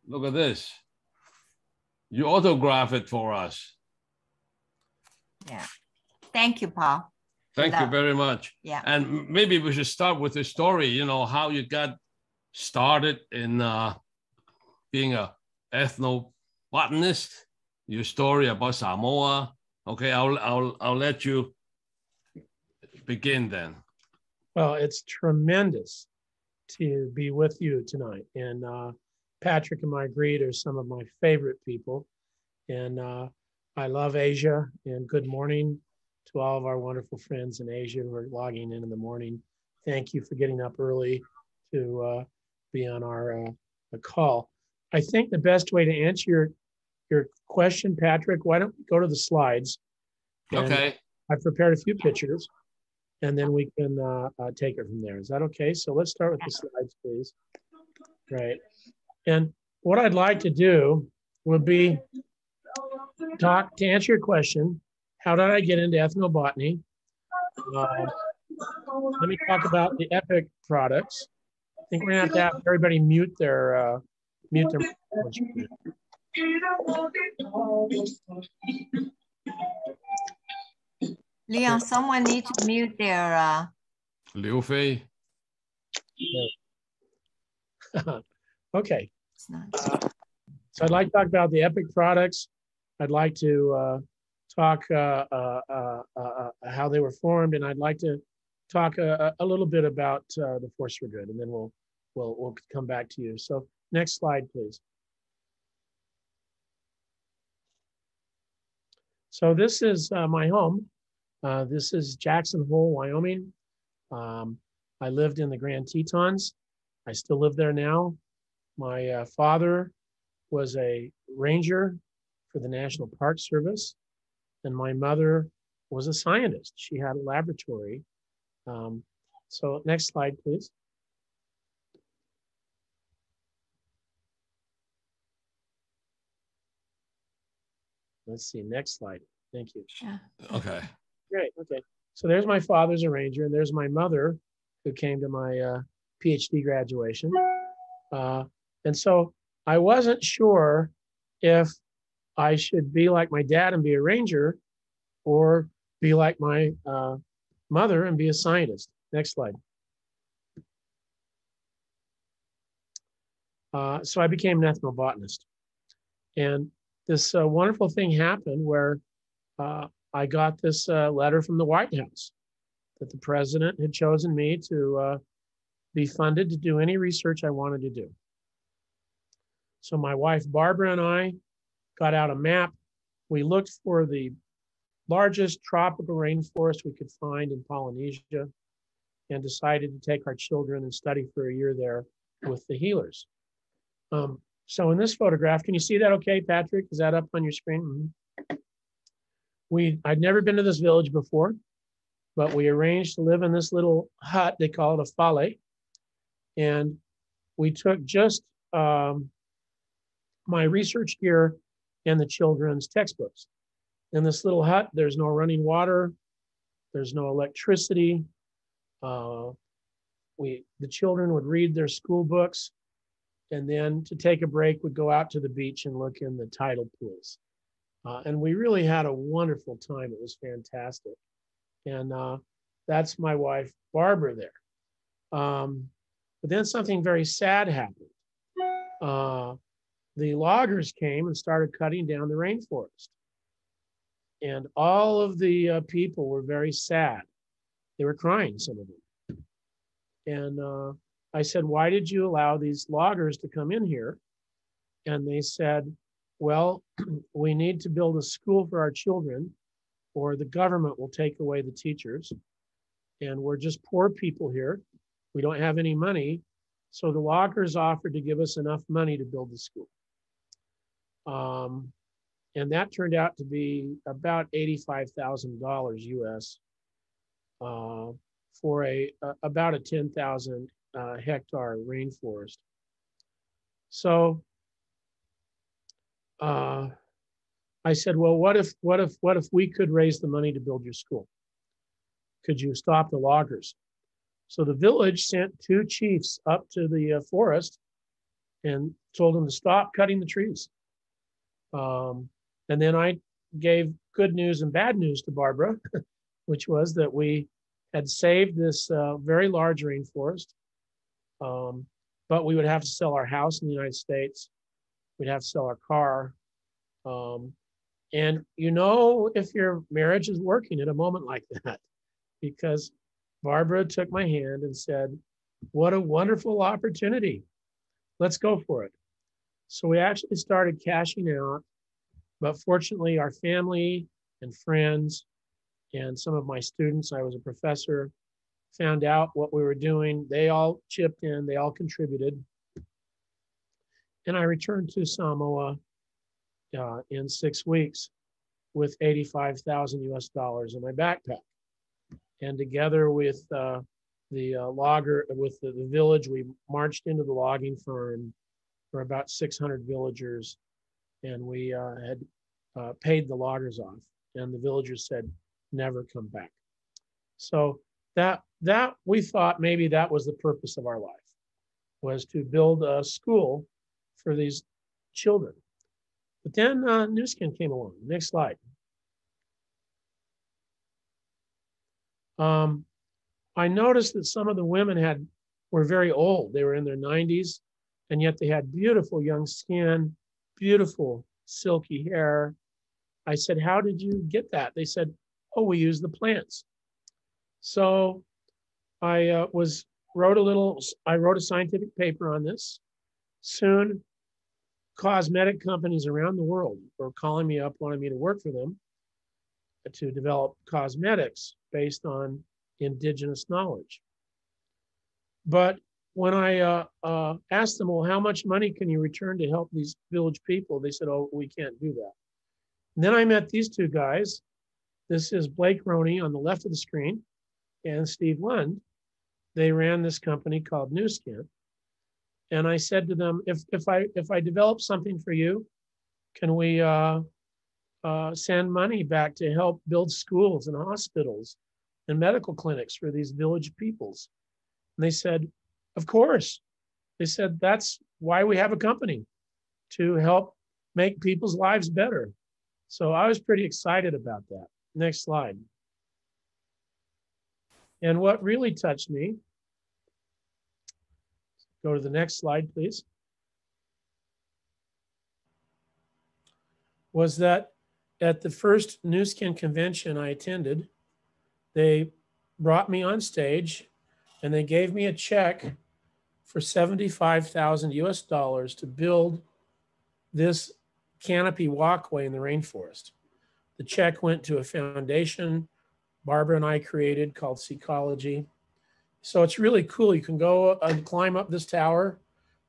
Look at this. You autograph it for us. Yeah. Thank you, Paul. Thank you very much. Yeah. And maybe we should start with the story, you know, how you got started in being an ethnobotanist, your story about Samoa. Okay, I'll let you begin then. Well, it's tremendous to be with you tonight. And Patrick and Marguerite are some of my favorite people. And I love Asia, and good morning to all of our wonderful friends in Asia who are logging in the morning. Thank you for getting up early to be on our call. I think the best way to answer your question, Patrick, why don't we go to the slides? And okay. I've prepared a few pictures, and then we can take it from there. Is that okay? So let's start with the slides, please. Right. And what I'd like to do would be to answer your question. How did I get into ethnobotany? Let me talk about the EPIC products. I think we're gonna have everybody mute their Leon, someone needs to mute their Liu Fei. Okay. So I'd like to talk about the EPIC products. I'd like to talk how they were formed, and I'd like to talk a little bit about the Force for Good, and then we'll come back to you. So next slide, please. So this is my home. This is Jackson Hole, Wyoming. I lived in the Grand Tetons. I still live there now. My father was a ranger for the National Park Service, and my mother was a scientist. She had a laboratory. So next slide, please. Let's see, next slide. Thank you. Yeah. Okay. Great, okay. So there's my father's a ranger, and there's my mother who came to my PhD graduation. And so I wasn't sure if I should be like my dad and be a ranger, or be like my mother and be a scientist. Next slide. So I became an ethnobotanist. And this wonderful thing happened where I got this letter from the White House that the president had chosen me to be funded to do any research I wanted to do. So my wife, Barbara, and I got out a map. We looked for the largest tropical rainforest we could find in Polynesia and decided to take our children and study for a year there with the healers. So in this photograph, can you see that okay, Patrick? Is that up on your screen? Mm-hmm. I'd never been to this village before, but we arranged to live in this little hut. They call it a fale. And we took just my research gear and the children's textbooks. In this little hut, there's no running water, there's no electricity. The children would read their school books, and then to take a break, would go out to the beach and look in the tidal pools. And we really had a wonderful time. It was fantastic. And that's my wife, Barbara, there. But then something very sad happened. The loggers came and started cutting down the rainforest. And all of the people were very sad. They were crying, some of them. And I said, why did you allow these loggers to come in here? And they said, well, we need to build a school for our children, or the government will take away the teachers. And we're just poor people here. We don't have any money. So the loggers offered to give us enough money to build the school. And that turned out to be about $85,000 US for about a 10,000 hectare rainforest. So I said, well, what if we could raise the money to build your school? Could you stop the loggers? So the village sent 2 chiefs up to the forest and told them to stop cutting the trees. And then I gave good news and bad news to Barbara, which was that we had saved this very large rainforest, but we would have to sell our house in the United States. We'd have to sell our car. And you know if your marriage is working at a moment like that, because Barbara took my hand and said, what a wonderful opportunity. Let's go for it. So we actually started cashing out, but fortunately our family and friends and some of my students, I was a professor, found out what we were doing. They all chipped in, they all contributed. And I returned to Samoa in 6 weeks with 85,000 US dollars in my backpack. And together with the village, we marched into the logging farm for about 600 villagers, and we had paid the loggers off. And the villagers said, never come back. So that we thought maybe that was the purpose of our life, was to build a school for these children. But then Nu Skin came along. Next slide. I noticed that some of the women were very old. They were in their 90s, and yet they had beautiful young skin, beautiful silky hair. I said, how did you get that? They said, oh, we use the plants. So I wrote a scientific paper on this. Soon, cosmetic companies around the world were calling me up, wanting me to work for them to develop cosmetics based on indigenous knowledge. But when I asked them, well, how much money can you return to help these village people? They said, oh, we can't do that. And then I met these two guys. This is Blake Roney on the left of the screen and Steve Lund. They ran this company called Nu Skin. And I said to them, if I develop something for you, can we send money back to help build schools and hospitals and medical clinics for these village peoples? And they said, of course. They said, that's why we have a company, to help make people's lives better. So I was pretty excited about that. Next slide. And what really touched me, go to the next slide, please, was that at the first Nu Skin convention I attended, they brought me on stage and they gave me a check for 75,000 US dollars to build this canopy walkway in the rainforest. The check went to a foundation Barbara and I created called Seecology. So it's really cool. You can go and climb up this tower.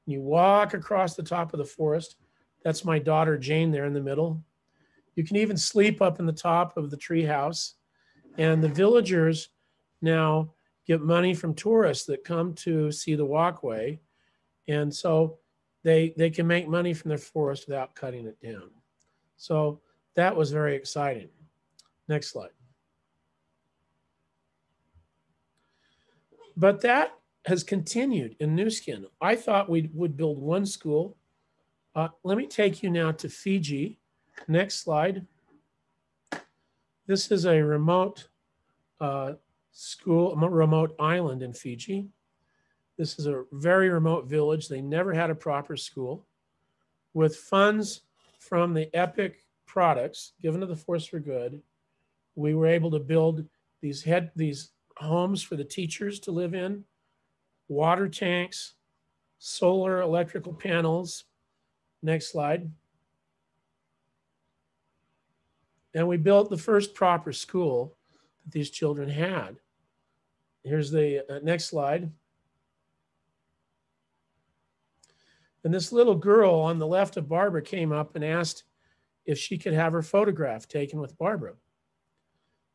You walk across the top of the forest. That's my daughter Jane there in the middle. You can even sleep up in the top of the tree house. And the villagers now get money from tourists that come to see the walkway. And so they can make money from their forest without cutting it down. So that was very exciting. Next slide. But that has continued in Nu Skin. I thought we would build one school. Let me take you now to Fiji. Next slide. This is a remote school, a remote island in Fiji. This is a very remote village. They never had a proper school. With funds from the EPIC products given to the Force for Good, we were able to build these homes for the teachers to live in, water tanks, solar electrical panels. Next slide. And we built the first proper school that these children had. Here's the next slide. And this little girl on the left of Barbara came up and asked if she could have her photograph taken with Barbara.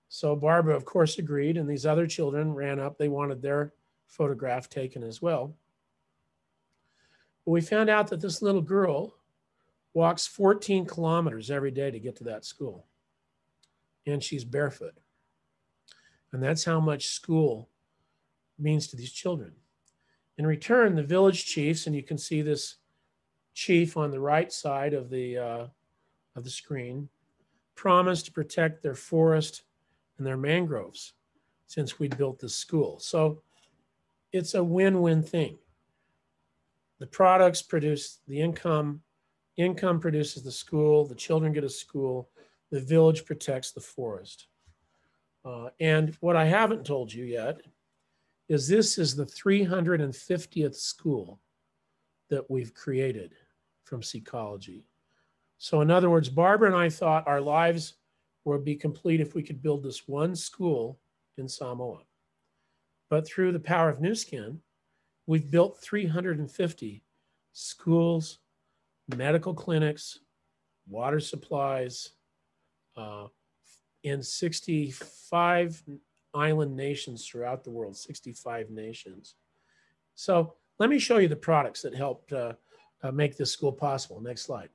So Barbara, of course, agreed, and these other children ran up. They wanted their photograph taken as well. But we found out that this little girl walks 14 kilometers every day to get to that school. And she's barefoot. And that's how much school means to these children. In return, the village chiefs, and you can see this chief on the right side of the screen promised to protect their forest and their mangroves since we built this school. So it's a win-win thing. The products produce the income produces the school, the children get a school, the village protects the forest. And what I haven't told you yet is this is the 350th school that we've created from Seacology. So in other words, Barbara and I thought our lives would be complete if we could build this one school in Samoa. But through the power of Nu Skin, we've built 350 schools, medical clinics, water supplies, in 65 island nations throughout the world, 65 nations. So let me show you the products that helped make this school possible. Next slide.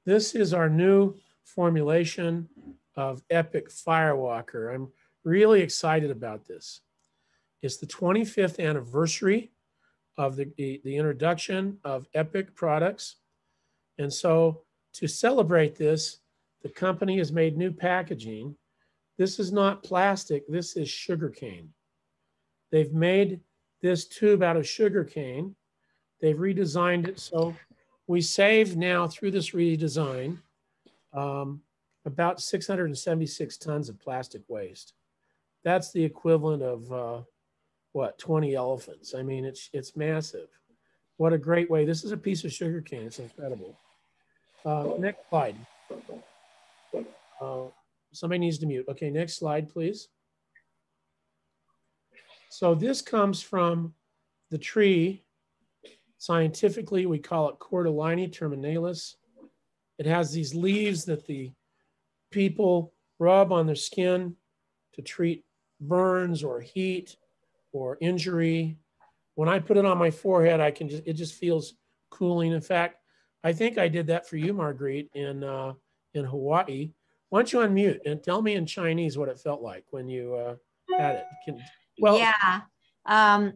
This is our new formulation of Epic Firewalker. I'm really excited about this. It's the 25th anniversary of the introduction of Epic products. And so to celebrate this, the company has made new packaging. This is not plastic, this is sugarcane. They've made this tube out of sugarcane. They've redesigned it so we save now through this redesign about 676 tons of plastic waste. That's the equivalent of what, 20 elephants. I mean, it's massive. What a great way. This is a piece of sugarcane. It's incredible. Next slide. Somebody needs to mute. Okay, next slide, please. So this comes from the tree. Scientifically, we call it Cordyline terminalis. It has these leaves that the people rub on their skin to treat burns or heat or injury. When I put it on my forehead, it just feels cooling. In fact, I think I did that for you, Marguerite, in Hawaii. Why don't you unmute and tell me in Chinese what it felt like when you had it? Yeah.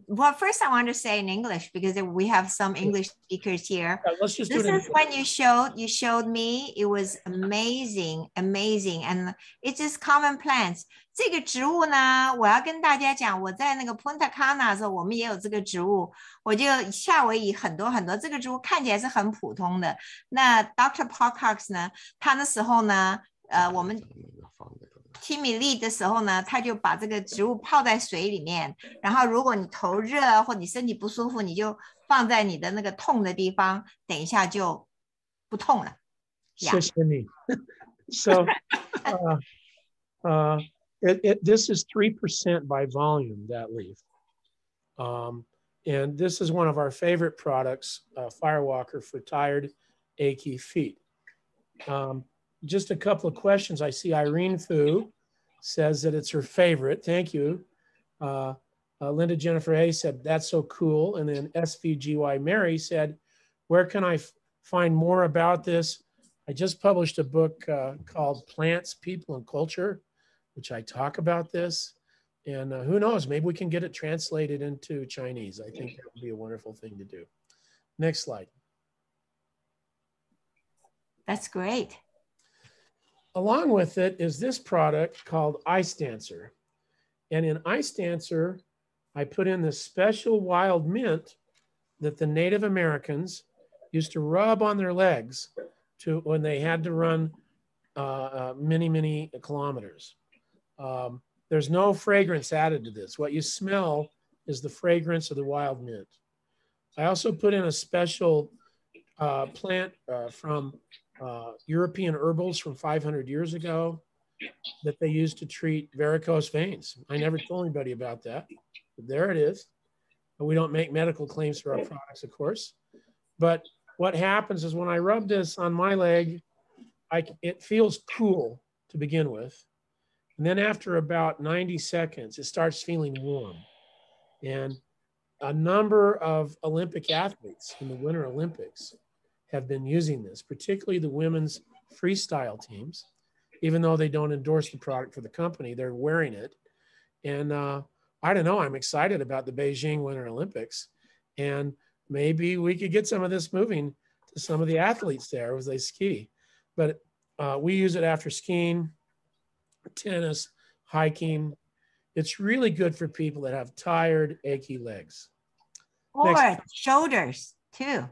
Well, first I want to say in English because we have some English speakers here. Let's just this is when you showed me. It was amazing, and it's just common plants. 这个植物呢，我要跟大家讲，我在那个 Punta Cana 的时候，我们也有这个植物。我就夏威夷很多，这个植物看起来是很普通的。那 Dr. Parkhouse 呢，他那时候呢，我们 Timmy Lee 的时候呢，他就把这个植物泡在水里面，然后如果你头热或你身体不舒服，你就放在你的那个痛的地方，等一下就不痛了。谢谢你。So, this is 3% by volume, that leaf. And this is one of our favorite products, Firewalker for tired, achy feet. Just a couple of questions. I see Irene Fu says that it's her favorite. Thank you. Linda Jennifer A said, that's so cool. And then SVGY Mary said, where can I find more about this? I just published a book called Plants, People, and Culture, which I talk about this. And who knows, maybe we can get it translated into Chinese. I think that would be a wonderful thing to do. Next slide. That's great. Along with it is this product called Ice Dancer. And in Ice Dancer, I put in this special wild mint that the Native Americans used to rub on their legs when they had to run many kilometers. There's no fragrance added to this. What you smell is the fragrance of the wild mint. I also put in a special plant from European herbals from 500 years ago that they used to treat varicose veins. I never told anybody about that, but there it is. We don't make medical claims for our products, of course. But what happens is when I rub this on my leg, it feels cool to begin with. And then after about 90 seconds, it starts feeling warm. And a number of Olympic athletes in the Winter Olympics have been using this, particularly the women's freestyle teams. Even though they don't endorse the product for the company, they're wearing it. And I don't know, I'm excited about the Beijing Winter Olympics. And maybe we could get some of this moving to some of the athletes there as they ski. But we use it after skiing, tennis, hiking. It's really good for people that have tired, achy legs. Or Next. shoulders too.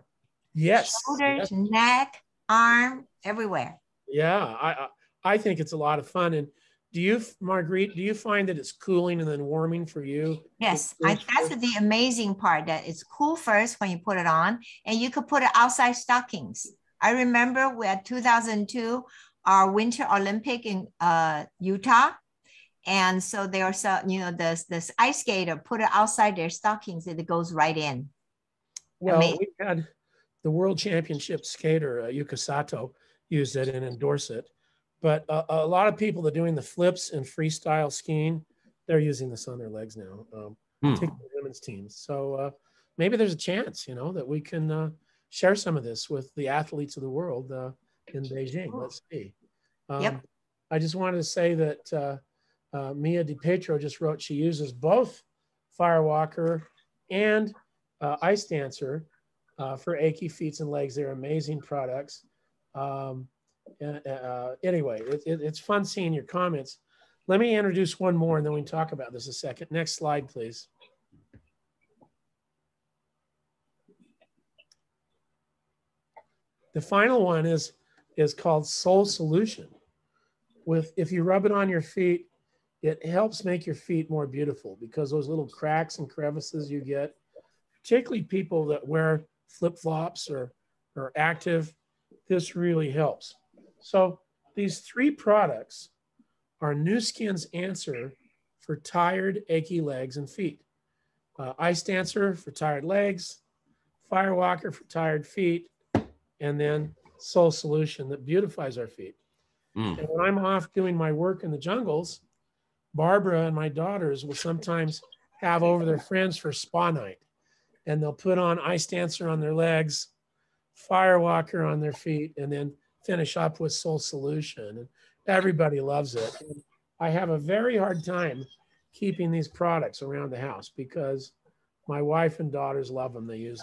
Yes. Shoulders, yes. neck, arm, everywhere. Yeah, I think it's a lot of fun. And do you, Marguerite, do you find that it's cooling and then warming for you? Yes, that's the amazing part, that it's cool first when you put it on, and you could put it outside stockings. I remember we had 2002, our Winter Olympic in Utah. And so there are some, you know, this ice skater put it outside their stockings and it goes right in. Well, amazing. We had the world championship skater, Yuka Sato, use it and endorse it. But a lot of people that are doing the flips and freestyle skiing, they're using this on their legs now, particularly women's teams. So maybe there's a chance, you know, that we can share some of this with the athletes of the world in Beijing. Let's see. Yep. I just wanted to say that Mia DiPietro just wrote she uses both Firewalker and Ice Dancer for achy feet and legs. They're amazing products. Anyway, it's fun seeing your comments. Let me introduce one more and then we can talk about this a second. Next slide, please. The final one is called Soul Solution. If you rub it on your feet, it helps make your feet more beautiful because those little cracks and crevices you get, particularly people that wear flip-flops or active, this really helps. So these three products are Nu Skin's answer for tired, achy legs and feet. Ice Dancer for tired legs, Firewalker for tired feet, and then Soul Solution that beautifies our feet. And when I'm off doing my work in the jungles, Barbara and my daughters will sometimes have over their friends for spa night. And they'll put on Ice Dancer on their legs, Firewalker on their feet, and then finish up with Soul Solution. And everybody loves it. And I have a very hard time keeping these products around the house because my wife and daughters love them. They use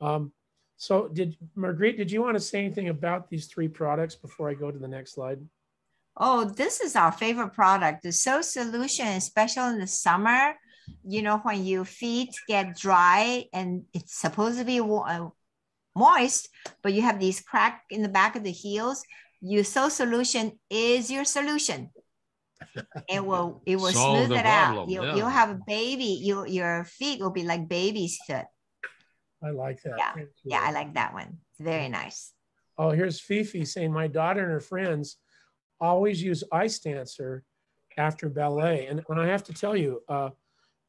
them. So Marguerite, did you want to say anything about these three products before I go to the next slide? Oh, this is our favorite product. The Soul Solution, especially in the summer, you know, when your feet get dry and it's supposed to be moist, but you have these cracks in the back of the heels, your Soul Solution is your solution. It will smooth it out. You'll have a baby. Your feet will be like baby's foot. I like that. Yeah, I like that one. It's very nice. Oh, here's Fifi saying my daughter and her friends always use Ice Dancer after ballet. And I have to tell you,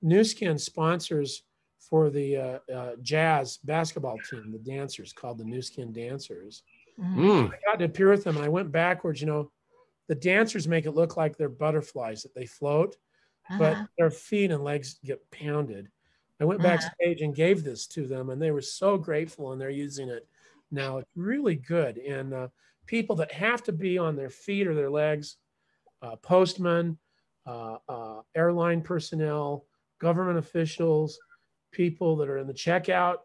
Nu Skin sponsors for the jazz basketball team, the dancers called the Nu Skin Dancers. I got to appear with them and I went backwards. You know, the dancers make it look like they're butterflies, that they float, but their feet and legs get pounded. I went backstage and gave this to them and they were so grateful and they're using it now. It's really good. And people that have to be on their feet or their legs, postmen, airline personnel, government officials, people that are in the checkout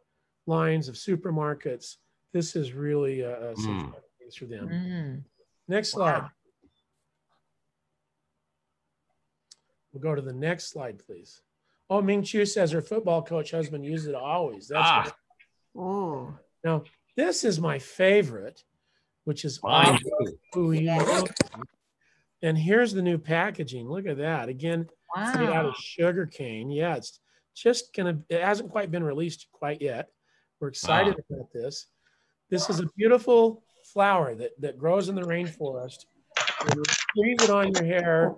lines of supermarkets, this is really some things for them. Next slide. Wow. We'll go to the next slide, please. Oh, Ming Chu says her football coach husband uses it always. That's oh. Now, this is my favorite, which is and here's the new packaging. Look at that. Again, it's made out of sugar cane. Yeah, it's just it hasn't quite been released quite yet. We're excited about this. This is a beautiful flower that grows in the rainforest. And you squeeze it on your hair.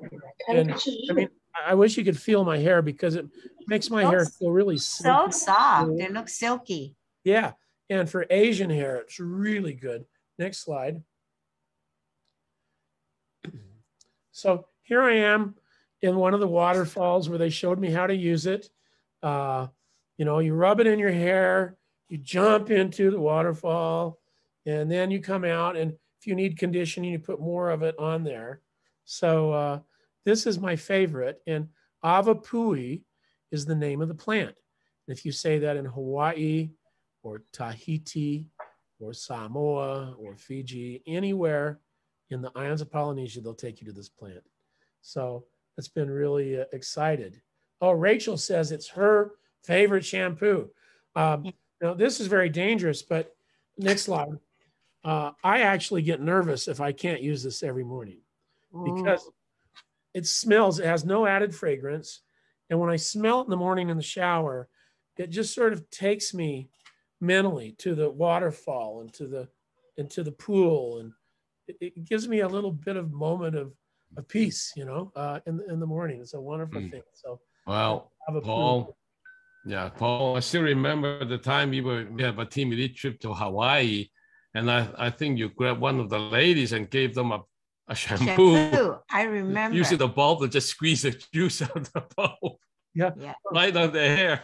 And I mean, I wish you could feel my hair because it makes my hair feel really silky. So soft. They look silky. Yeah. And for Asian hair, it's really good. Next slide. So here I am in one of the waterfalls where they showed me how to use it. You know, you rub it in your hair, you jump into the waterfall, and then you come out. And if you need conditioning, you put more of it on there. So this is my favorite. And Ava Pui is the name of the plant. If you say that in Hawaii or Tahiti or Samoa or Fiji, anywhere in the islands of Polynesia, they'll take you to this plant. So it's been really excited. Oh, Rachel says it's her favorite shampoo. Now, this is very dangerous, but next slide. I actually get nervous if I can't use this every morning because it smells, it has no added fragrance. And when I smell it in the morning in the shower, it just sort of takes me mentally to the waterfall and to the pool. And it gives me a little bit of moment of peace, you know, in the morning. It's a wonderful thing. So, well, Paul, yeah, Paul, I still remember the time we have a team elite trip to Hawaii, and I think you grabbed one of the ladies and gave them a shampoo. I remember. Using the bulb to just squeeze the juice out of the bulb. Yeah. Right on the hair.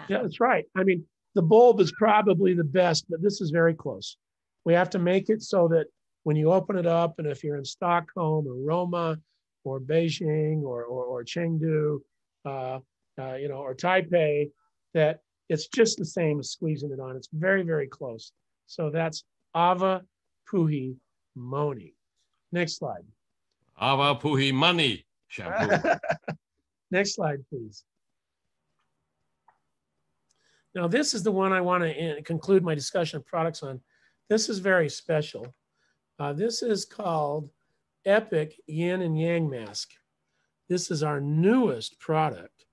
Yeah, that's right. I mean, the bulb is probably the best, but this is very close. We have to make it so that when you open it up, and if you're in Stockholm or Roma or Beijing or Chengdu, you know, or Taipei, that it's just the same as squeezing it on. It's very, very close. So that's Ava Puhi Moni. Next slide. Ava Puhi Money shampoo. Next slide, please. Now, this is the one I want to conclude my discussion of products on. This is very special. This is called Epic Yin and Yang Mask. This is our newest product.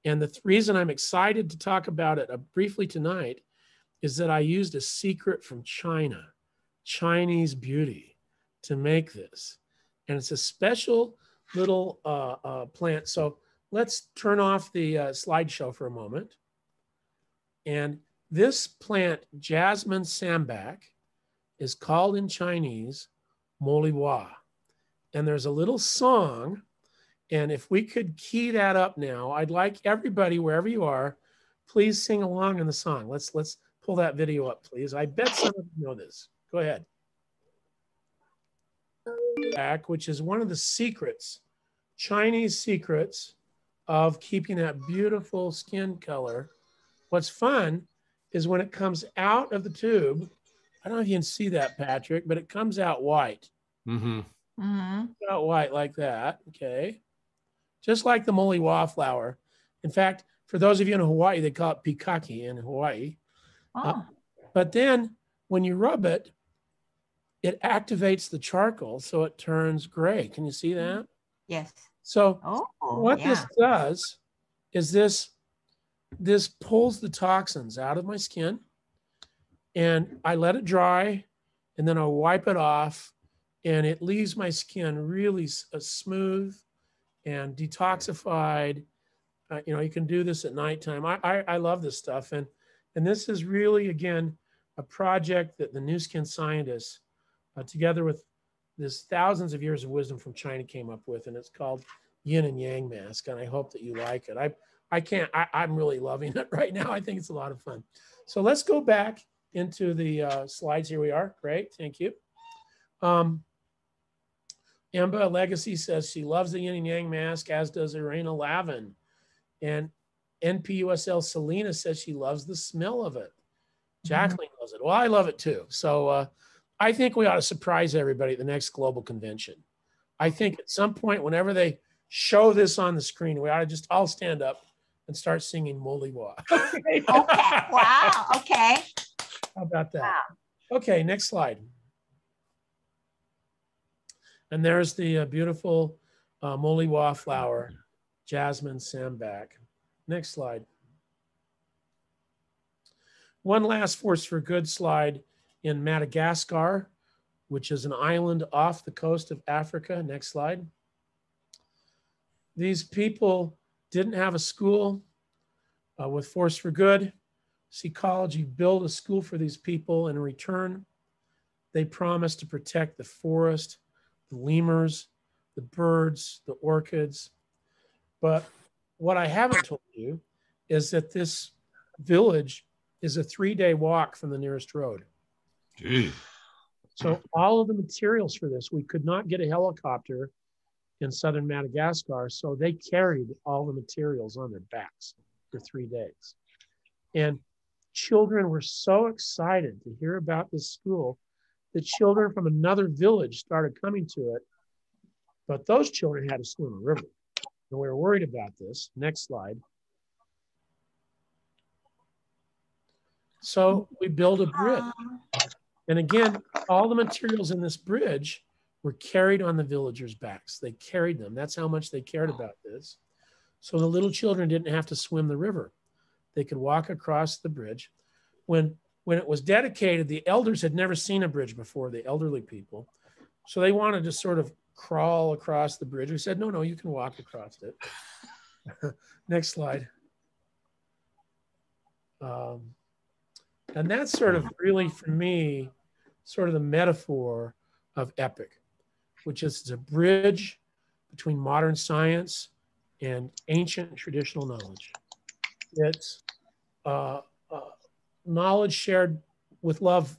And the reason I'm excited to talk about it briefly tonight is that I used a secret from China, Chinese beauty, to make this. And it's a special little plant. So let's turn off the slideshow for a moment. And this plant, Jasmine Sambac, is called in Chinese Moliwa. And there's a little song. And if we could key that up now, I'd like everybody, wherever you are, please sing along in the song. Let's pull that video up, please. I bet some of you know this. Go ahead. Which is one of the secrets, Chinese secrets of keeping that beautiful skin color. What's fun is when it comes out of the tube, I don't know if you can see that, Patrick, but it comes out white. Out white like that, okay? Just like the Moliwa flower. In fact, for those of you in Hawaii, they call it pikaki in Hawaii. But then when you rub it, it activates the charcoal, so it turns gray. Can you see that? Yes. So what this does is this pulls the toxins out of my skin, and I let it dry, and then I'll wipe it off, and it leaves my skin really smooth and detoxified. You know, you can do this at nighttime. I love this stuff, and this is really, again, a project that the New Skin scientists, together with this thousands of years of wisdom from China, came up with, and it's called Yin and Yang Mask, and I hope that you like it. I'm really loving it right now. I think it's a lot of fun. So let's go back into the slides. Here we are. Great, thank you. Emba Legacy says she loves the Yin and Yang Mask, as does Irena Lavin. And NPUSL Selena says she loves the smell of it. Jacqueline loves it. Well, I love it too. So I think we ought to surprise everybody at the next global convention. I think at some point, whenever they show this on the screen, we ought to just all stand up and start singing Moliwa. Okay. Wow. Okay. How about that? Wow. Okay, next slide. And there's the beautiful Moliwa flower, Jasmine Sambac. Next slide. One last Force for Good slide in Madagascar, which is an island off the coast of Africa. Next slide. These people didn't have a school. With Force for Good, Ecology built a school for these people. In return, they promised to protect the forest, the lemurs, the birds, the orchids. But what I haven't told you is that this village is a 3-day walk from the nearest road. Gee. So all of the materials for this, we could not get a helicopter in southern Madagascar, so they carried all the materials on their backs for 3 days. And children were so excited to hear about this school. The children from another village started coming to it, but those children had to swim a river. And we were worried about this. Next slide. So we built a bridge. And again, all the materials in this bridge were carried on the villagers' backs. They carried them. That's how much they cared about this. So the little children didn't have to swim the river. They could walk across the bridge. When it was dedicated, the elders had never seen a bridge before, the elderly people. So they wanted to sort of crawl across the bridge. We said, no, you can walk across it. Next slide. And that's sort of really, for me, sort of the metaphor of EPIC, which is a bridge between modern science and ancient traditional knowledge. It's knowledge shared with love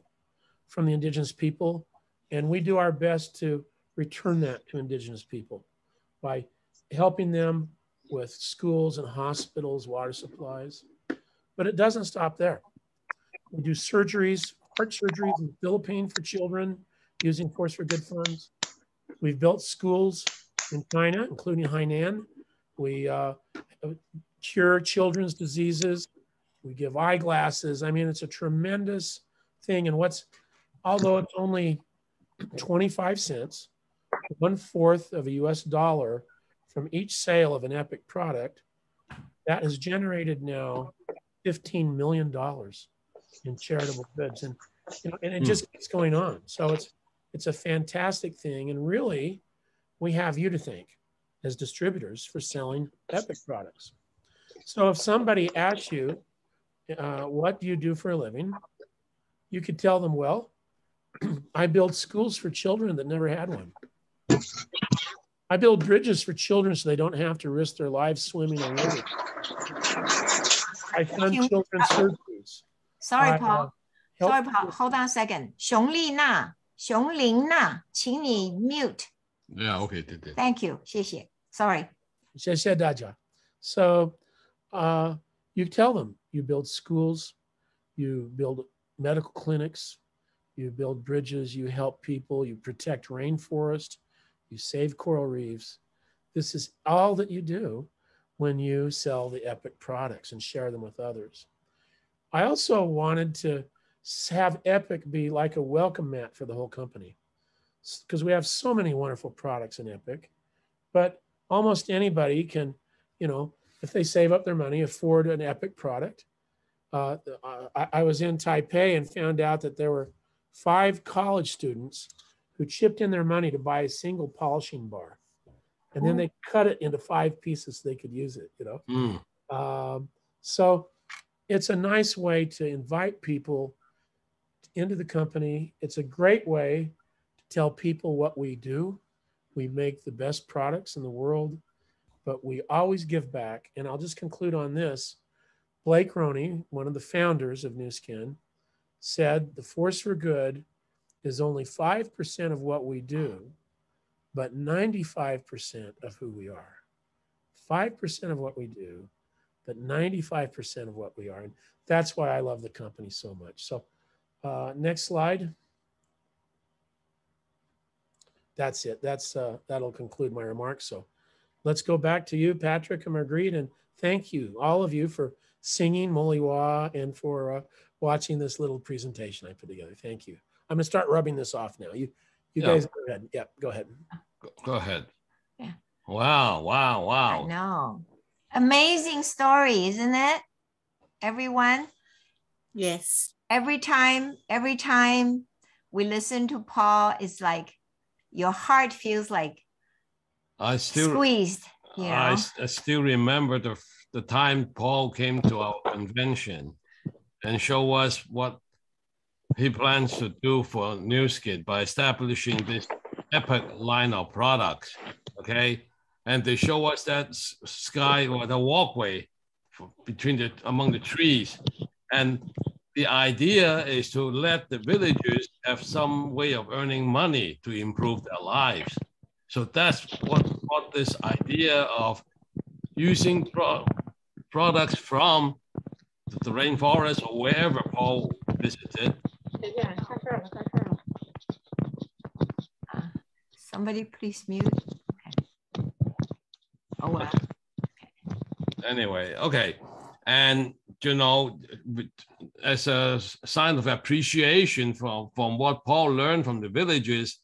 from the indigenous people, and we do our best to return that to indigenous people by helping them with schools and hospitals, water supplies. But it doesn't stop there. We do surgeries, heart surgeries in the Philippines for children using Force for Good funds. We've built schools in China, including Hainan. We cure children's diseases. We give eyeglasses. I mean, it's a tremendous thing. And although it's only 25 cents, 1/4 of a US dollar from each sale of an EPIC product, that has generated now $15 million in charitable goods. And, and it just keeps going on. So it's a fantastic thing. And really, we have you to thank as distributors for selling EPIC products. So if somebody asks you, what do you do for a living? You could tell them, well, I build schools for children that never had one. I build bridges for children so they don't have to risk their lives swimming a river. I fund children's surgeries. Sorry, Paul. Sorry, Paul. Hold on a second. 熊丽娜，请你 mute. Yeah, okay. Thank you. 谢谢. Sorry. 谢谢大家. So you tell them you build schools, you build medical clinics, you build bridges, you help people, you protect rainforest, you save coral reefs. This is all that you do when you sell the EPIC products and share them with others. I also wanted to have EPIC be like a welcome mat for the whole company, because we have so many wonderful products in EPIC, but almost anybody can, if they save up their money, afford an EPIC product. I was in Taipei and found out that there were 5 college students who chipped in their money to buy a single polishing bar. And then they cut it into 5 pieces so they could use it, So it's a nice way to invite people into the company. It's a great way to tell people what we do. We make the best products in the world, but we always give back. And I'll just conclude on this. Blake Roney, one of the founders of New Skin, said the Force for Good is only 5% of what we do, but 95% of who we are. 5% of what we do, but 95% of what we are. And that's why I love the company so much. So next slide. That's it. That'll conclude my remarks. So let's go back to you, Patrick and Marguerite, and thank you, all of you, for singing Moliwa and for watching this little presentation I put together. Thank you. I'm gonna start rubbing this off now. You guys go ahead. Yeah, go ahead. Go ahead. Yeah. Wow. I know. Amazing story, isn't it? Everyone? Yes. Every time we listen to Paul, it's like your heart feels like squeezed. I still remember the time Paul came to our convention and show us what he plans to do for New Skin by establishing this EPIC line of products, okay? And they show us that sky or the walkway among the trees. And the idea is to let the villagers have some way of earning money to improve their lives. So that's what this idea of using products from the rainforest or wherever Paul visited. Somebody please mute. Okay. Oh, wow. Anyway, okay. And, you know, as a sign of appreciation from what Paul learned from the villages,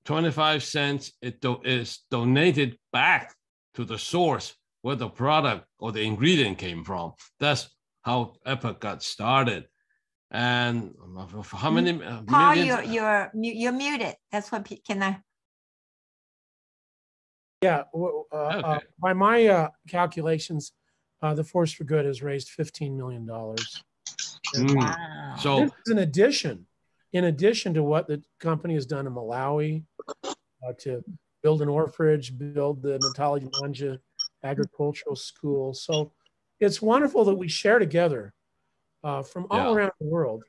25 cents is donated back to the source where the product or the ingredient came from. That's how EPIC got started. And how many Paul, millions? you're muted. That's what can I? Yeah, Okay. by my calculations, the Force for Good has raised $15 million. Wow. So this is in addition to what the company has done in Malawi, to build an orphanage, build the Natali Manja Agricultural School. So it's wonderful that we share together from all around the world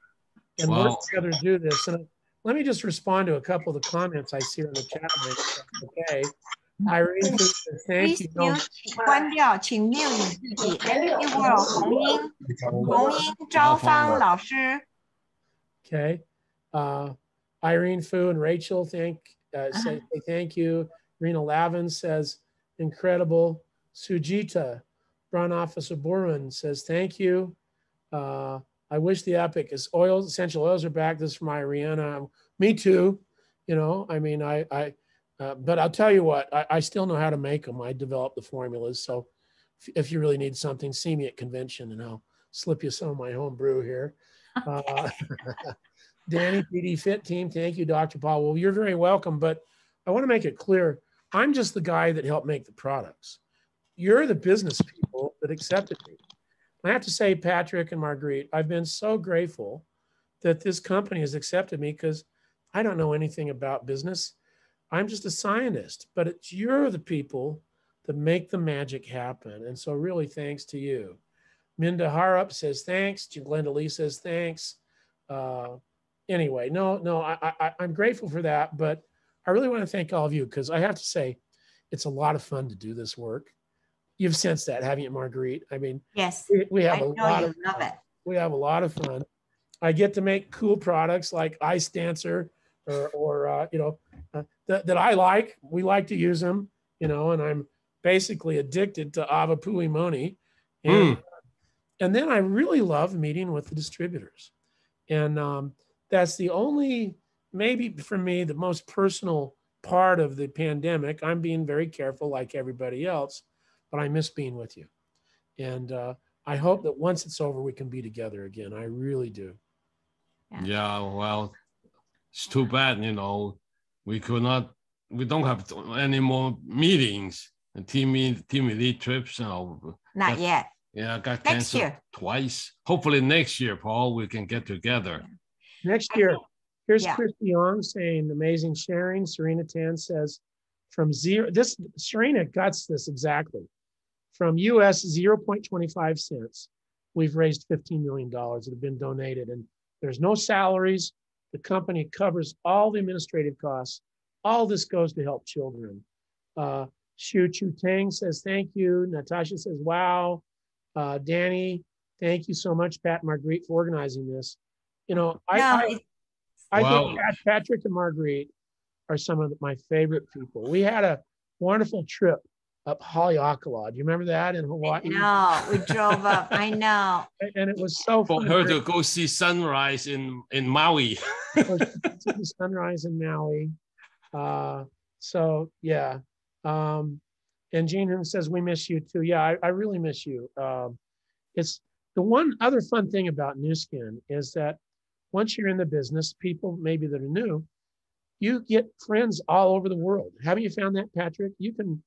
and work together to do this. And let me just respond to a couple of the comments I see on the chat line. Okay. Irene, thank you. 关掉，请 mute 你自己。Empty World 红英招芳老师。Okay. Irene Fu and Rachel say thank you. Rena Lavin says incredible. Sujita Brown Officer Burman says thank you. I wish the EPIC is essential oils are back. This is from Ariana. Me too. You know, I mean, but I'll tell you what, I still know how to make them. I developed the formulas. So if you really need something, see me at convention and I'll slip you some of my home brew here. Danny, PD Fit Team, thank you, Dr. Paul. Well, you're very welcome, but I want to make it clear, I'm just the guy that helped make the products. You're the business people that accepted me. I have to say, Patrick and Marguerite, I've been so grateful that this company has accepted me because I don't know anything about business. I'm just a scientist, but you're the people that make the magic happen. And so really thanks to you. Minda Harup says thanks. Glenda Lee says thanks. Anyway, I'm grateful for that, but I really want to thank all of you because I have to say it's a lot of fun to do this work. You've sensed that, haven't you, Marguerite? I mean, yes, we have a lot of love it. We have a lot of fun. I get to make cool products like Ice Dancer or you know, that I like. We like to use them, you know, and I'm basically addicted to Ava Pui Moni. And then I really love meeting with the distributors. And that's the only, maybe for me, the most personal part of the pandemic. I'm being very careful like everybody else, but I miss being with you. And I hope that once it's over, we can be together again. I really do. Yeah, well, it's too bad, you know, we don't have any more meetings and team elite trips. You know, not yet. Yeah, got next canceled year. Twice. Hopefully next year, Paul, we can get together. Next year. Here's Chris Young saying amazing sharing. Serena Tan says from zero, Serena guts this exactly. From US 0.25 cents, we've raised $15 million that have been donated, and there's no salaries. The company covers all the administrative costs. All this goes to help children. Xu Chu Tang says, thank you. Natasha says, wow. Danny, thank you so much, Pat and Marguerite, for organizing this. You know, I think Patrick and Marguerite are some of my favorite people. We had a wonderful trip up Haleakala. Do you remember that in Hawaii? No, we drove up. I know. And it was so fun. For her to go see sunrise in Maui. The sunrise in Maui. So yeah. And Jean Hume says, we miss you too. Yeah, I really miss you. It's the one other fun thing about Nu Skin is that once you're in the business, people maybe that are new, you get friends all over the world. Haven't you found that, Patrick? You can,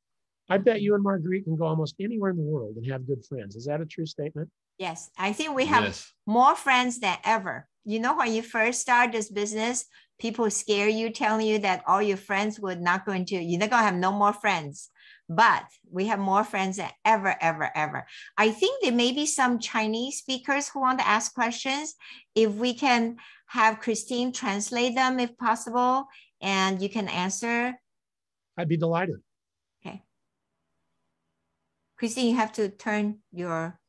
I bet you and Marguerite can go almost anywhere in the world and have good friends. Is that a true statement? Yes, I think we have more friends than ever. You know, when you first start this business, people scare you, telling you that all your friends you're not going to have no more friends. But we have more friends than ever, ever, ever. I think there may be some Chinese speakers who want to ask questions. If we can have Christine translate them if possible, and you can answer. I'd be delighted. Okay. Christine, you have to turn your.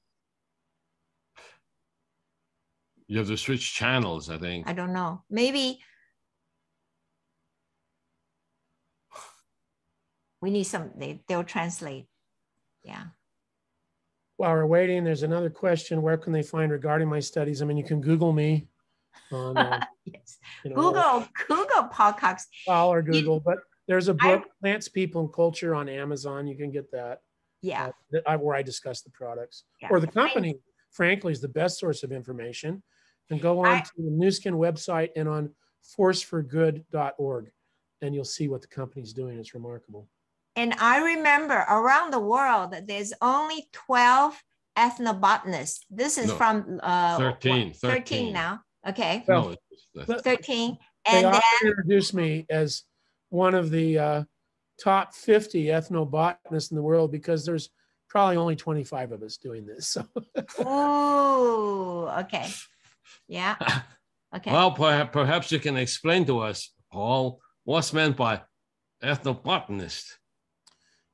You have to switch channels, I think. I don't know. Maybe we need some, they'll translate. Yeah. While we're waiting, there's another question. Where can they find regarding my studies? I mean, you can Google me on Yes. you know, Google podcasts. or Google, but there's a book, Plants, People, and Culture on Amazon. You can get that. Yeah. Where I discuss the products. Yeah. Or the company, frankly, is the best source of information. And go on to the Nu Skin website and on forceforgood.org, and you'll see what the company's doing. It's remarkable. And I remember around the world, there's only 12 ethnobotanists. This is from 13 now. Okay. Well, no, 13. They And often then introduce me as one of the top 50 ethnobotanists in the world because there's probably only 25 of us doing this. So. ooh, okay. Yeah. Okay. Well, perhaps you can explain to us, Paul, what's meant by ethnobotanist.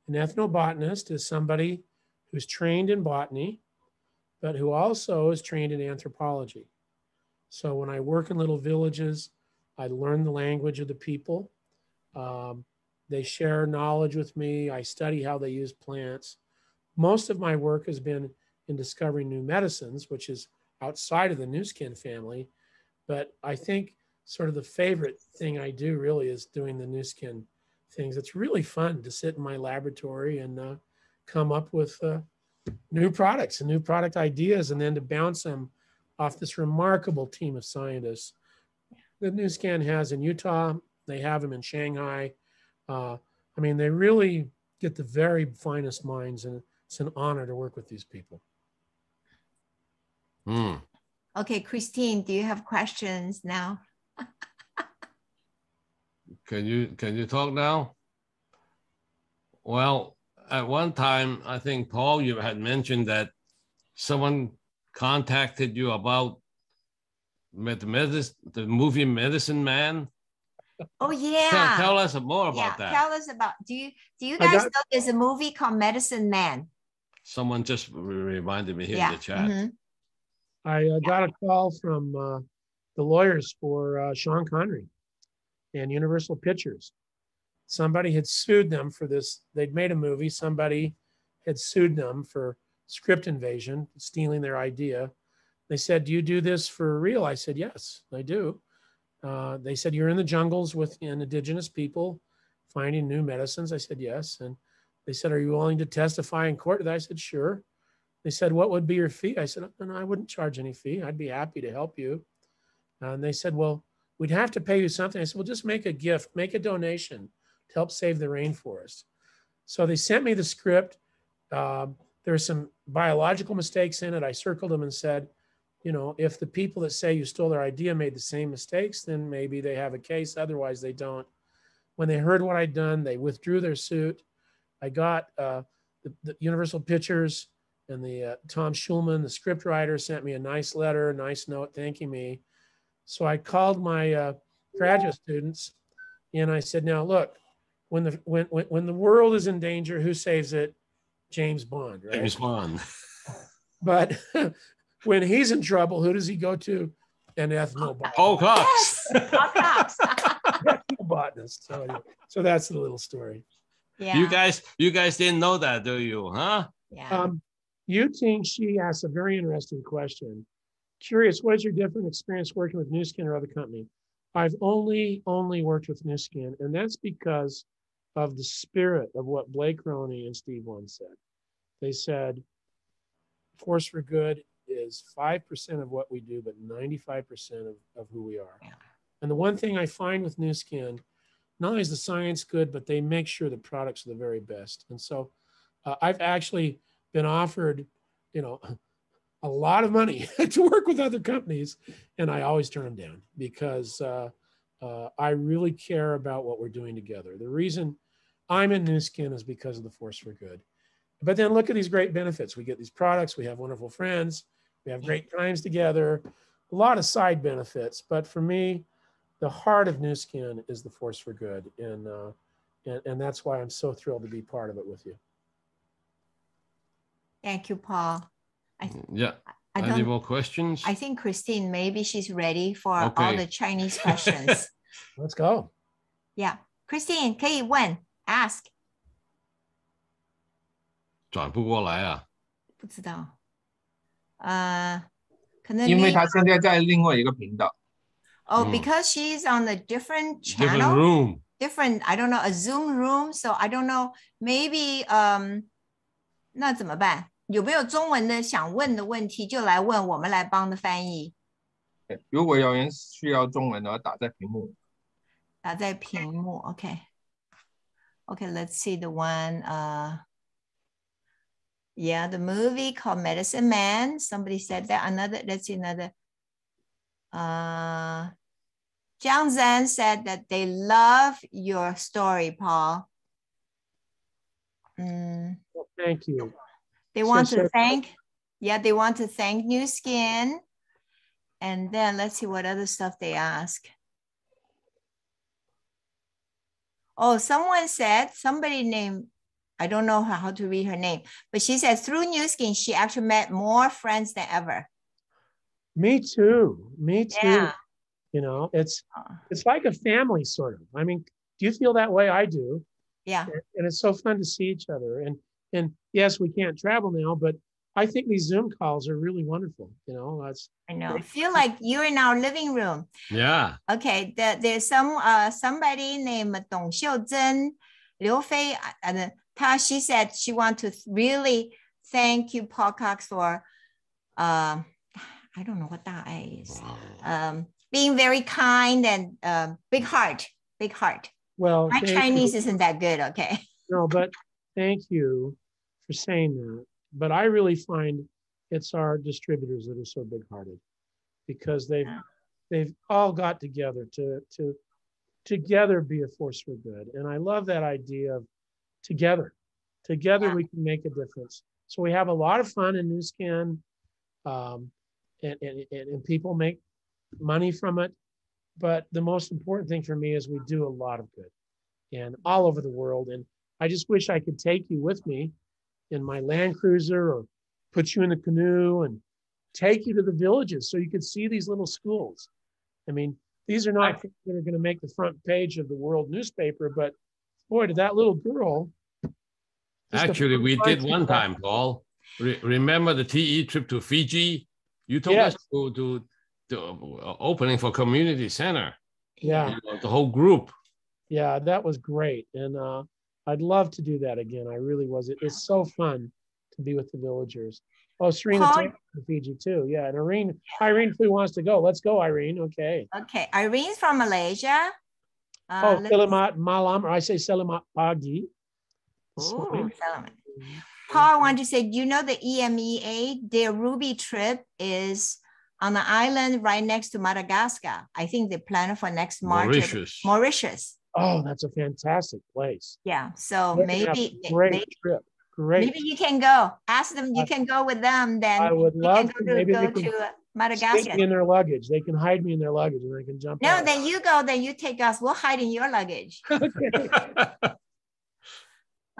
An ethnobotanist is somebody who's trained in botany, but who also is trained in anthropology. So when I work in little villages, I learn the language of the people. They share knowledge with me. I study how they use plants. Most of my work has been in discovering new medicines, which is outside of the Nu Skin family. But I think sort of the favorite thing I do really is doing the Nu Skin things. It's really fun to sit in my laboratory and come up with new products and new product ideas, and then to bounce them off this remarkable team of scientists that Nu Skin has in Utah. They have them in Shanghai. I mean, they really get the very finest minds, and it's an honor to work with these people. Okay, Christine, do you have questions now? Can you talk now? Well, at one time, I think, Paul, you had mentioned that someone contacted you about the movie Medicine Man. Oh yeah. Tell us more about that. Tell us about. Do you guys know there's a movie called Medicine Man? Someone just reminded me here in the chat. I got a call from the lawyers for Sean Connery and Universal Pictures. Somebody had sued them for this. They'd made a movie. Somebody had sued them for script invasion, stealing their idea. They said, "Do you do this for real?" I said, "Yes, I do." They said, "You're in the jungles with indigenous people finding new medicines." I said, "Yes." And they said, "Are you willing to testify in court?" I said, "Sure." They said, "What would be your fee?" I said, "No, I wouldn't charge any fee. I'd be happy to help you." And they said, "Well, we'd have to pay you something." I said, "Well, just make a gift, make a donation to help save the rainforest." So they sent me the script. There were some biological mistakes in it. I circled them and said, you know, if the people that say you stole their idea made the same mistakes, then maybe they have a case. Otherwise, they don't. When they heard what I'd done, they withdrew their suit. I got the Universal Pictures and the Tom Schulman, the script writer, sent me a nice letter, a nice note thanking me. So I called my graduate students and I said, "Now look, when the world is in danger, who saves it? James Bond, right? James Bond. But when he's in trouble, who does he go to? An ethnobotanist." Paul Cox. Yes, Paul Cox. Ethnobotanist. So that's the little story. Yeah. You guys didn't know that, do you? Huh? Yeah. Yuting, she asked a very interesting question. Curious, what is your different experience working with Nu Skin or other company? I've only worked with Nu Skin, and that's because of the spirit of what Blake Roney and Steve once said. They said, Force for Good is 5% of what we do, but 95% of who we are. Yeah. And the one thing I find with Nu Skin, not only is the science good, but they make sure the products are the very best. And so I've actually been offered, you know, a lot of money to work with other companies, and I always turn them down because I really care about what we're doing together. The reason I'm in Nu Skin is because of the Force for Good. But then look at these great benefits. We get these products, we have wonderful friends, we have great times together, a lot of side benefits. But for me, the heart of Nu Skin is the Force for Good. And that's why I'm so thrilled to be part of it with you. Thank you, Paul. Yeah. Any more questions? I think Christine, maybe she's ready for all Okay. the Chinese questions. Let's go. Yeah, Christine 可以问 ask 转不过来啊。不知道，可能因为 Lee- 他现在在另外一个频道。 oh because she's on a different Different channel, room. different I don't know a Zoom room, so I don't know maybe 那怎么办？有没有中文的想问的问题就来问，我们来帮的翻译，如果有人需要中文的话，打在屏幕。打在屏幕 OK let's see the one yeah, the movie called Medicine Man. Somebody said that. Another, let's see another. Jiang Zhan said that they love your story, Paul. Well, thank you. They want to thank, they want to thank New Skin. And then let's see what other stuff they ask. Oh, someone said, somebody named, I don't know how to read her name, but she said through New Skin, she actually met more friends than ever. Me too. Me too. Yeah. You know, it's like a family sort of. I mean, do you feel that way? I do. Yeah. And it's so fun to see each other. And yes, we can't travel now, but I think these Zoom calls are really wonderful. You know, I know. I feel like you're in our living room. Yeah. Okay. There's somebody named Dong Xiuzhen, Liu Fei, and she said she wants to really thank you, Paul Cox, for I don't know what that is. Being very kind and big heart. well, My Chinese isn't that good, okay? No, but thank you for saying that. But I really find it's our distributors that are so big-hearted because they've all got together to together be a force for good. And I love that idea of together we can make a difference. So we have a lot of fun in New Skin, and people make money from it. But the most important thing for me is we do a lot of good and all over the world. And I just wish I could take you with me in my Land Cruiser or put you in the canoe and take you to the villages so you could see these little schools. I mean, these are not things that are going to make the front page of the world newspaper, but boy, did that little girl. Actually, we did one time, Paul. Remember the TE trip to Fiji? You took us to opening for community center. Yeah. You know, the whole group. Yeah, that was great. And I'd love to do that again. I really was. It's so fun to be with the villagers. Oh, Serena from Fiji too. Yeah, and Irene who wants to go. Let's go, Irene. Okay. Okay, Irene's from Malaysia. Selamat malam, or I say selamat pagi. Selamat. Paul, I want to say, you know the EMEA, their Ruby trip is on the island right next to Madagascar. I think they plan for next March. Mauritius. Oh, that's a fantastic place. Yeah, so maybe great trip. Great. Maybe you can go. Ask them. You can go with them. Then I would love to. Maybe go to Madagascar. Stick me in their luggage. They can hide me in their luggage, and I can jump. No, out. then you go. Then you take us. We'll hide in your luggage.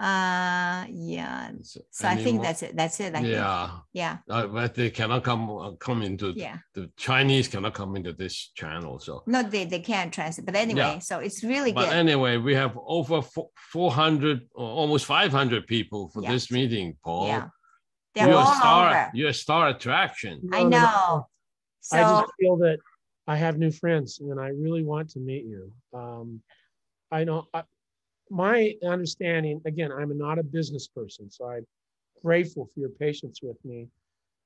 Yeah. So I think that's it. That's it. Yeah. But they cannot come into the Chinese cannot come into this channel. So no, they can't translate. But anyway, so it's really good. But anyway, we have over 400 or almost 500 people for this meeting, Paul. Yeah. They're all over. You're a star attraction. I know. So I just feel that I have new friends, and I really want to meet you. I know. My understanding, again, I'm not a business person, so I'm grateful for your patience with me.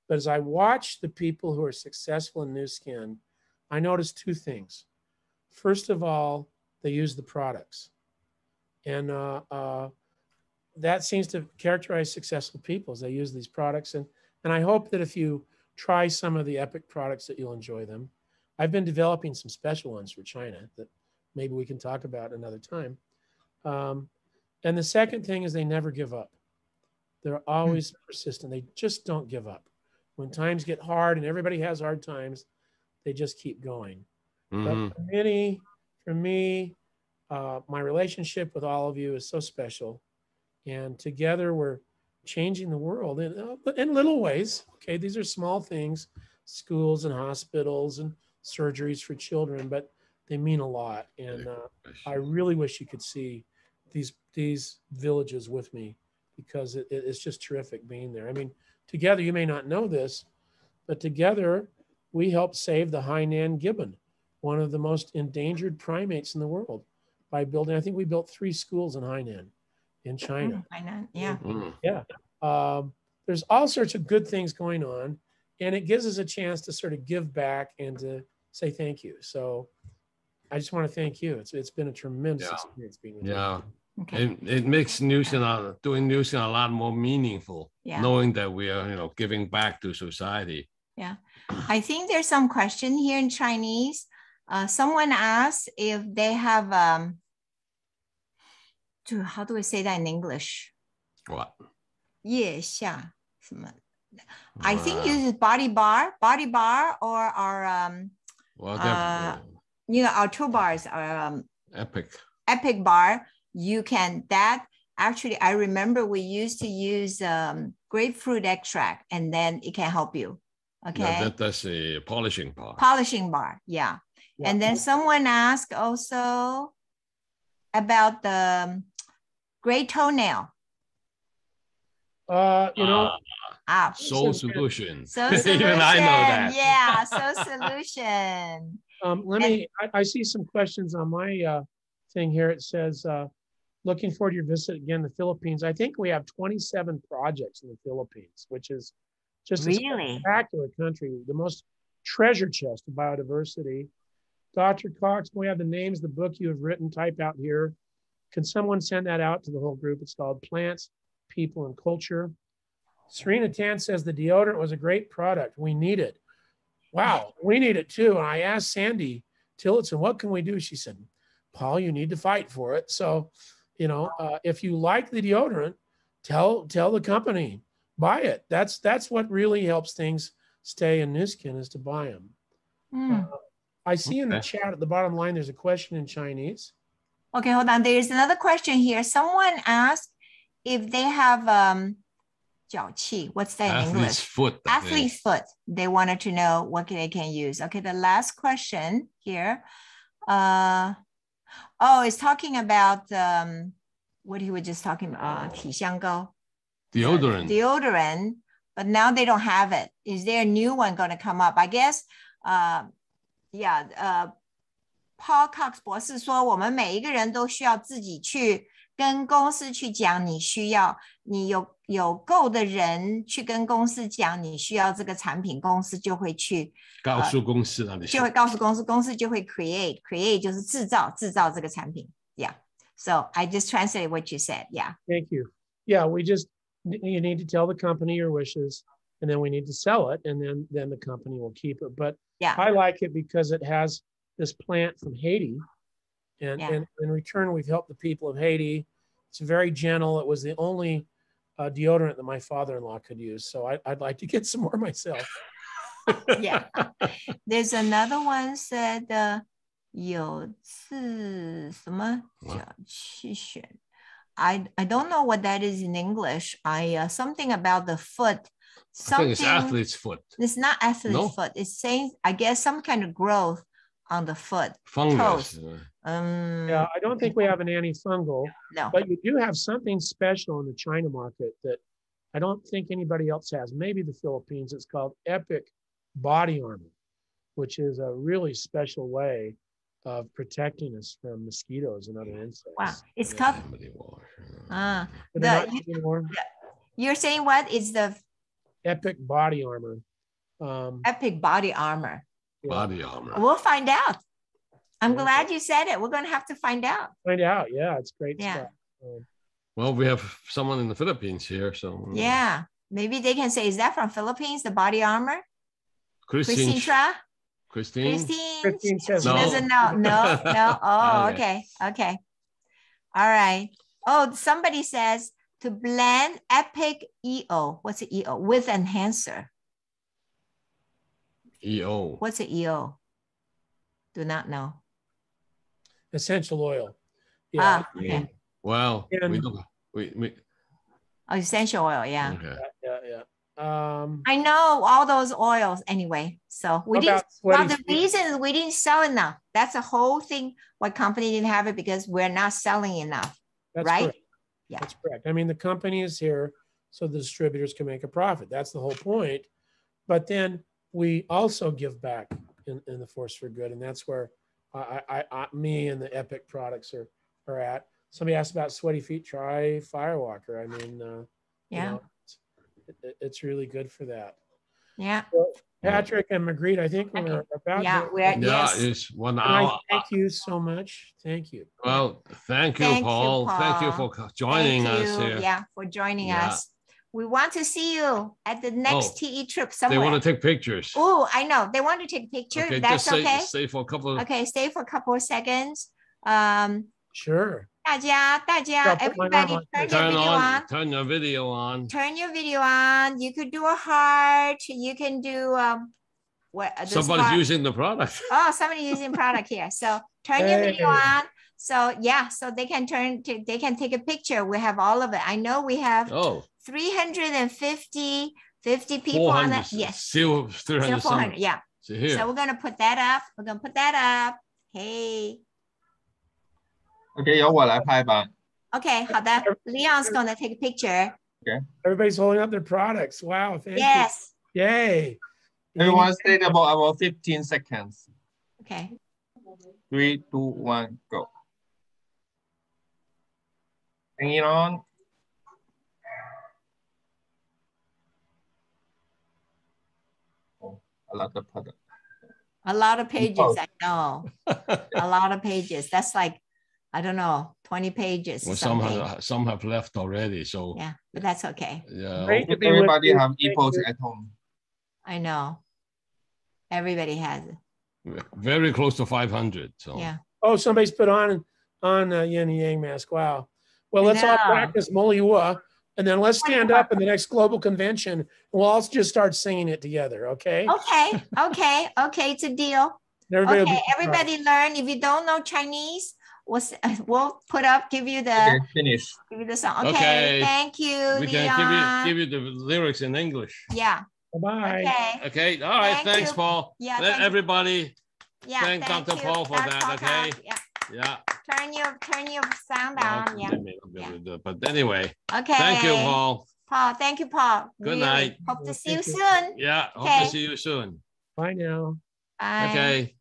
But as I watch the people who are successful in New Skin, I noticed two things. First of all, they use the products. And that seems to characterize successful people as they use these products. And I hope that if you try some of the Epic products that you'll enjoy them. I've been developing some special ones for China that maybe we can talk about another time. And the second thing is they never give up. They're always persistent. They just don't give up. When times get hard and everybody has hard times, they just keep going. But for me, my relationship with all of you is so special. And together changing the world in little ways. Okay, these are small things, schools and hospitals and surgeries for children, but they mean a lot. And I really wish you could see these villages with me, because it's just terrific being there. I mean, together, you may not know this, but together we helped save the Hainan gibbon, one of the most endangered primates in the world, by building, I think we built 3 schools in Hainan, in China. Hainan, yeah. Yeah. There's all sorts of good things going on, and it gives us a chance to sort of give back and to say thank you. So I just want to thank you. It's been a tremendous experience being with you. Okay. It makes Newskin, doing Newskin a lot more meaningful, knowing that we are, giving back to society. Yeah. I think there's some question here in Chinese. Someone asked if they have, how do we say that in English? What? 腋下, I think use body bar or our, our tool bars are epic bar. You can, actually, I remember we used to use grapefruit extract, and then it can help you. Okay. Yeah, that's a polishing bar. Polishing bar, yeah. And then someone asked also about the gray toenail. Soul solution. So solution. Even I know that. Yeah, so solution. I see some questions on my thing here. It says, looking forward to your visit again, the Philippines. I think we have 27 projects in the Philippines, which is just a spectacular country, the most treasure chest of biodiversity. Dr. Cox, we have the names of the book you have written, type out here. Can someone send that out to the whole group? It's called Plants, People, and Culture. Serena Tan says the deodorant was a great product. We need it. Wow, we need it too. And I asked Sandy Tillotson, what can we do? She said, Paul, you need to fight for it. So, if you like the deodorant, tell the company, buy it. That's what really helps things stay in Newskin, is to buy them. I see in the chat at the bottom line, there's a question in Chinese. Okay, hold on. There's another question here. Someone asked if they have 脚气. What's that in English? Foot. Athlete's foot. They wanted to know what they can use. Okay, the last question here. It's talking about what he was just talking about. 体香膏. Deodorant, but now they don't have it. Is there a new one going to come up? I guess, Paul Cox 博士说，我们每一个人都需要自己去跟公司去讲，你有够的人去跟公司讲你需要这个产品，公司就会去告诉公司就会告诉公司，公司就会 create 就是制造这个产品。Yeah. So I just translated what you said. Yeah. Thank you. Yeah, you need to tell the company your wishes, and then we need to sell it, and then the company will keep it. But I like it because it has this plant from Haiti, and in return, we've helped the people of Haiti. It's very gentle. It was the only deodorant that my father-in-law could use. So I'd like to get some more myself. Yeah. There's another one said, 有次什么脚气选. I don't know what that is in English. Something about the foot. I think it's athlete's foot. It's not athlete's foot. It's saying, I guess, some kind of growth on the foot. Fungus. Yeah, I don't think we have an antifungal. No. But you do have something special in the China market that I don't think anybody else has. Maybe the Philippines. It's called Epic Body Armor, which is a really special way of protecting us from mosquitoes and other insects. Wow. It's called... You're saying what is the... Epic Body Armor. Epic Body Armor. Body armor. We'll find out. I'm glad you said it. We're going to have to find out. Yeah, it's great stuff. Well, we have someone in the Philippines here, so... Yeah, maybe they can say, is that from Philippines, the body armor? Christine says no. She doesn't know. No. Oh, okay. All right. Oh, somebody says to blend Epic EO. What's the EO? With enhancer. EO. What's the EO? Do not know. Essential oil. Yeah. Okay. Well, Oh, essential oil, yeah. Okay. Yeah. I know all those oils anyway. So we didn't, well, the reason is we didn't sell enough. That's the whole thing. Why company didn't have it, because we're not selling enough. That's right? correct. Yeah. That's correct. I mean, the company is here so the distributors can make a profit. That's the whole point. But then we also give back in the Force for Good. And that's where me and the Epic products are at. Somebody asked about Sweaty Feet. Try Firewalker. I mean, you know, it's really good for that. Yeah. So, Patrick and Magritte, I think we're about it's 1 hour. Thank you so much. Thank you. Well, thank you, Paul. Thank you for joining us here. Yeah, for joining us. We want to see you at the next TE trip somewhere. They want to take pictures. Oh, I know. They want to take pictures. Okay, that's okay. Stay for a couple. Okay, stay for a couple of seconds. Sure. 大家 everybody turn your video on. Turn your video on. Turn your video on. You could do a heart. You can do somebody's using the product. Oh, somebody using product here. So turn your video on. So yeah, so they can take a picture. We have all of it. I know we have 350 people on that. Yes. Still 300. 400. Yeah. So here. So we're gonna put that up. We're gonna put that up. Hey. Okay, 由我来拍吧。 Okay, 好的。Leon's gonna take a picture. Okay. Everybody's holding up their products. Wow. Thank you. Yes. Yay. Everyone stay about 15 seconds. Okay. 3, 2, 1, go. Hang it on. Oh, a lot of product. A lot of pages, I know. A lot of pages. That's like, I don't know, 20 pages. Well, some have left already, so. Yeah, but that's okay. Yeah. Everybody have e-post at home. I know. Everybody has it. Very close to 500. So. Yeah. Oh, somebody's put on yin and yang mask. Wow. Well, let's all practice Moliwa, and then let's stand up in the next global convention, and we'll all just start singing it together. Okay. Okay. It's a deal. Everybody learn. If you don't know Chinese, we'll put up, give you the finish. Give you the song. Okay. Thank you. We can give you the lyrics in English. Yeah. Bye. Okay. All right. Thanks, Paul. Yeah. Let everybody thank thank Dr. Paul for that. Okay. Yeah. Turn your sound down. Yeah. But anyway. Okay. Thank you, Paul. Thank you, Paul. Good night. Hope to see you soon. Yeah. Hope to see you soon. Bye now. Bye. Okay.